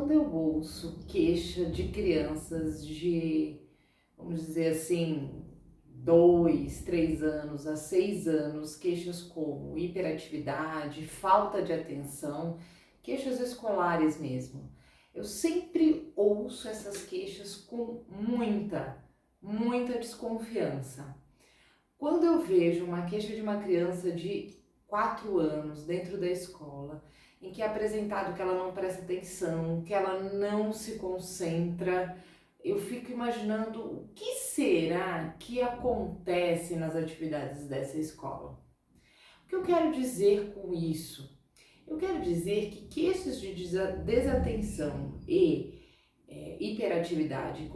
quando eu ouço queixa de crianças de, vamos dizer assim, 2, 3 anos a 6 anos, queixas como hiperatividade, falta de atenção, queixas escolares mesmo. Eu sempre ouço essas queixas com muita desconfiança. Quando eu vejo uma queixa de uma criança de 4 anos dentro da escola, em que é apresentado que ela não presta atenção, que ela não se concentra, eu fico imaginando o que será que acontece nas atividades dessa escola. O que eu quero dizer com isso? Eu quero dizer que queixas de desatenção e hiperatividade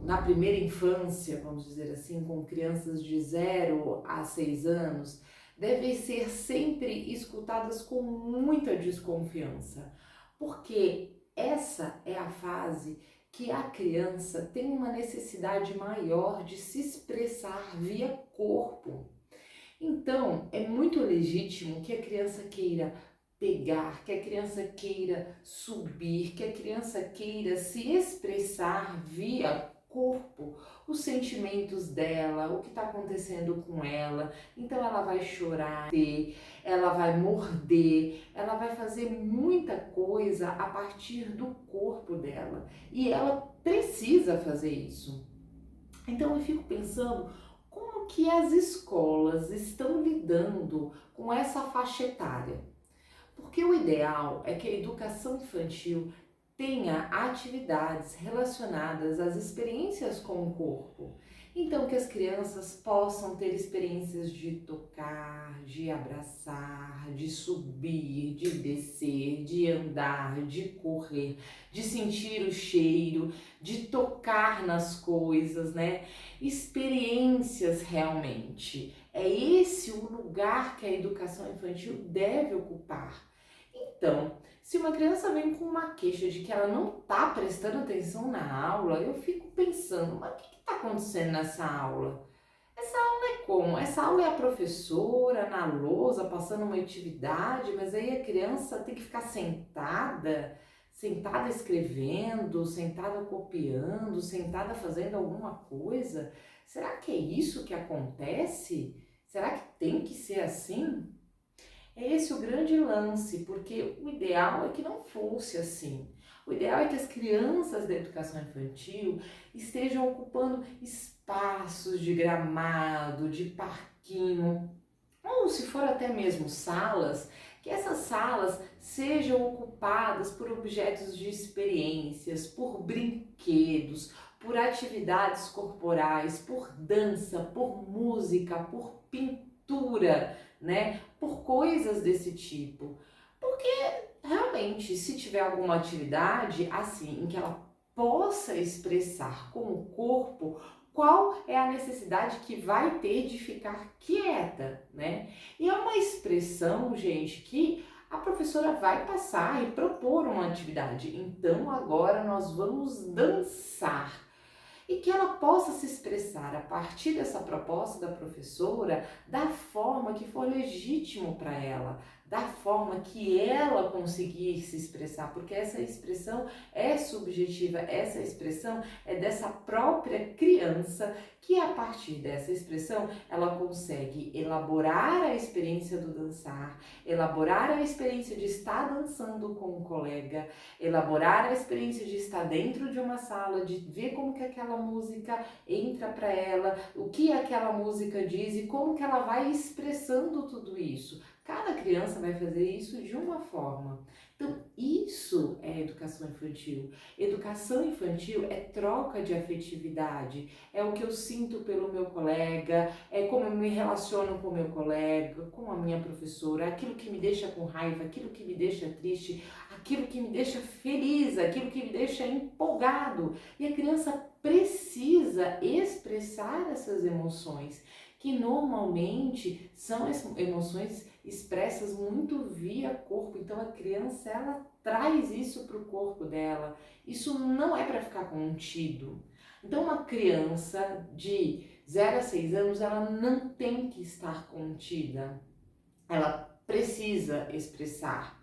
na primeira infância, vamos dizer assim, com crianças de 0 a 6 anos, devem ser sempre escutadas com muita desconfiança, porque essa é a fase que a criança tem uma necessidade maior de se expressar via corpo. Então, é muito legítimo que a criança queira pegar, que a criança queira subir, que a criança queira se expressar via corpo, os sentimentos dela, o que está acontecendo com ela. Então ela vai chorar, ela vai morder, ela vai fazer muita coisa a partir do corpo dela. E ela precisa fazer isso. Então eu fico pensando como que as escolas estão lidando com essa faixa etária. Porque o ideal é que a educação infantil tenha atividades relacionadas às experiências com o corpo. Então, que as crianças possam ter experiências de tocar, de abraçar, de subir, de descer, de andar, de correr, de sentir o cheiro, de tocar nas coisas, né? Experiências realmente. É esse o lugar que a educação infantil deve ocupar. Então, se uma criança vem com uma queixa de que ela não está prestando atenção na aula, eu fico pensando, mas o que está acontecendo nessa aula? Essa aula é como? Essa aula é a professora na lousa passando uma atividade, mas aí a criança tem que ficar sentada escrevendo, sentada copiando, sentada fazendo alguma coisa. Será que é isso que acontece? Será que tem que ser assim? É esse o grande lance, porque o ideal é que não fosse assim. O ideal é que as crianças da educação infantil estejam ocupando espaços de gramado, de parquinho, ou se for até mesmo salas, que essas salas sejam ocupadas por objetos de experiências, por brinquedos, por atividades corporais, por dança, por música, por pintura, né? Por coisas desse tipo. Porque realmente, se tiver alguma atividade assim em que ela possa expressar com o corpo, qual é a necessidade que vai ter de ficar quieta, né? E é uma expressão, gente, que a professora vai passar e propor uma atividade. Então agora nós vamos dançar. E que ela possa se expressar a partir dessa proposta da professora da forma que for legítimo para ela, da forma que ela conseguir se expressar, porque essa expressão é subjetiva, essa expressão é dessa própria criança que a partir dessa expressão ela consegue elaborar a experiência do dançar, elaborar a experiência de estar dançando com um colega, elaborar a experiência de estar dentro de uma sala, de ver como que aquela música entra para ela, o que aquela música diz e como que ela vai expressando tudo isso. Cada criança vai fazer isso de uma forma. Então, isso é educação infantil. Educação infantil é troca de afetividade, é o que eu sinto pelo meu colega, é como eu me relaciono com o meu colega, com a minha professora, aquilo que me deixa com raiva, aquilo que me deixa triste, aquilo que me deixa feliz, aquilo que me deixa empolgado. E a criança precisa expressar essas emoções, que normalmente são emoções expressas muito via corpo. Então a criança, ela traz isso para o corpo dela. Isso não é para ficar contido. Então uma criança de 0 a 6 anos, ela não tem que estar contida. Ela precisa expressar.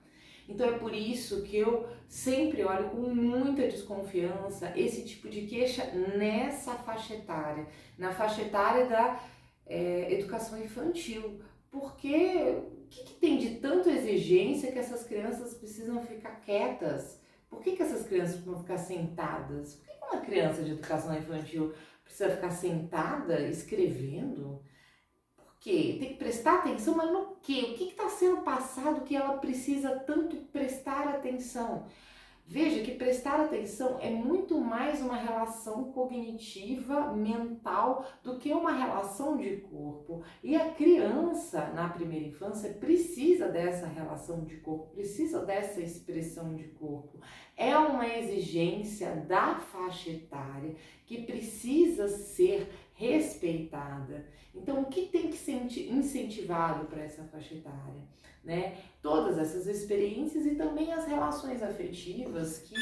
Então é por isso que eu sempre olho com muita desconfiança esse tipo de queixa nessa faixa etária, na faixa etária da educação infantil, porque o que tem de tanta exigência que essas crianças precisam ficar quietas? Por que essas crianças vão ficar sentadas? Por que uma criança de educação infantil precisa ficar sentada escrevendo? Por quê? Tem que prestar atenção, mas no quê? O que está sendo passado que ela precisa tanto prestar atenção? Veja que prestar atenção é muito mais uma relação cognitiva, mental, do que uma relação de corpo. E a criança, na primeira infância, precisa dessa relação de corpo, precisa dessa expressão de corpo. É uma exigência da faixa etária que precisa ser respeitada. Então, o que tem que ser incentivado para essa faixa etária? Né? Todas essas experiências e também as relações afetivas que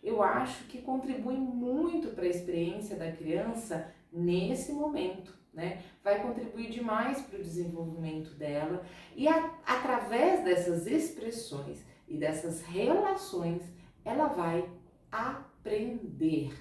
eu acho que contribuem muito para a experiência da criança nesse momento, né? Vai contribuir demais para o desenvolvimento dela e através dessas expressões e dessas relações ela vai aprender,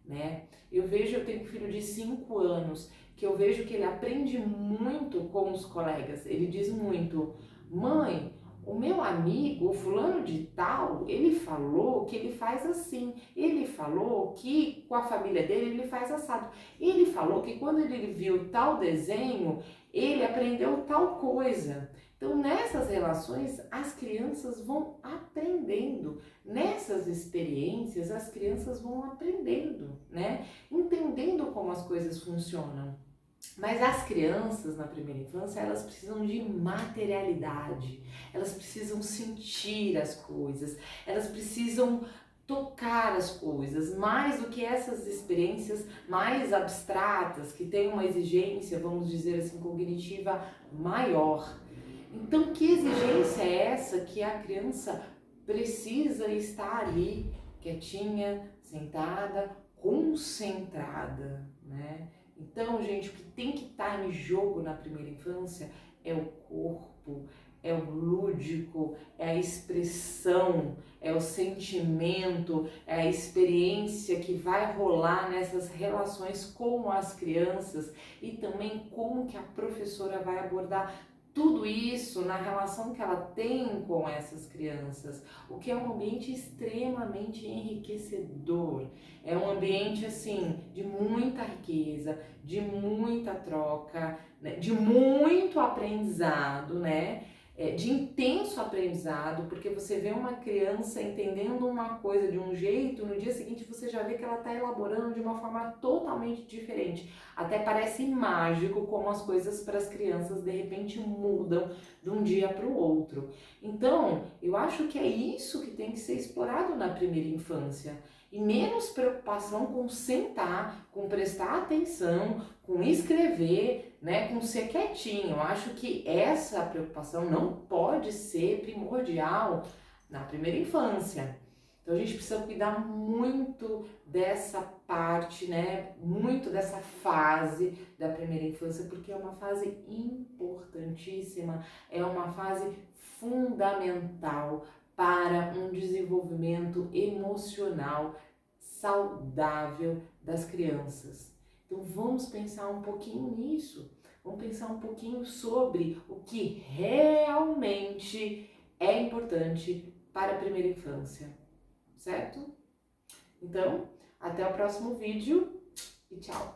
né? Eu tenho um filho de 5 anos que eu vejo que ele aprende muito com os colegas, ele diz muito: mãe, o meu amigo, o fulano de tal, ele falou que ele faz assim. Ele falou que com a família dele ele faz assado. Ele falou que quando ele viu tal desenho, ele aprendeu tal coisa. Então, nessas relações, as crianças vão aprendendo. Nessas experiências, as crianças vão aprendendo, né? Entendendo como as coisas funcionam. Mas as crianças na primeira infância, elas precisam de materialidade, elas precisam sentir as coisas, elas precisam tocar as coisas, mais do que essas experiências mais abstratas, que têm uma exigência, vamos dizer assim, cognitiva maior. Então, que exigência é essa que a criança precisa estar ali, quietinha, sentada, concentrada, né? Então, gente, o que tem que estar em jogo na primeira infância é o corpo, é o lúdico, é a expressão, é o sentimento, é a experiência que vai rolar nessas relações com as crianças e também como que a professora vai abordar tudo isso na relação que ela tem com essas crianças, o que é um ambiente extremamente enriquecedor, é um ambiente assim de muita riqueza, de muita troca, né? De muito aprendizado, né? De intenso aprendizado, porque você vê uma criança entendendo uma coisa de um jeito, no dia seguinte você já vê que ela está elaborando de uma forma totalmente diferente. Até parece mágico como as coisas para as crianças de repente mudam de um dia para o outro. Então, eu acho que é isso que tem que ser explorado na primeira infância. E menos preocupação com sentar, com prestar atenção, com escrever, né, com ser quietinho. Eu acho que essa preocupação não pode ser primordial na primeira infância. Então a gente precisa cuidar muito dessa parte, né, muito dessa fase da primeira infância, porque é uma fase importantíssima, é uma fase fundamental para um desenvolvimento emocional saudável das crianças. Então vamos pensar um pouquinho nisso, vamos pensar um pouquinho sobre o que realmente é importante para a primeira infância, certo? Então, até o próximo vídeo e tchau!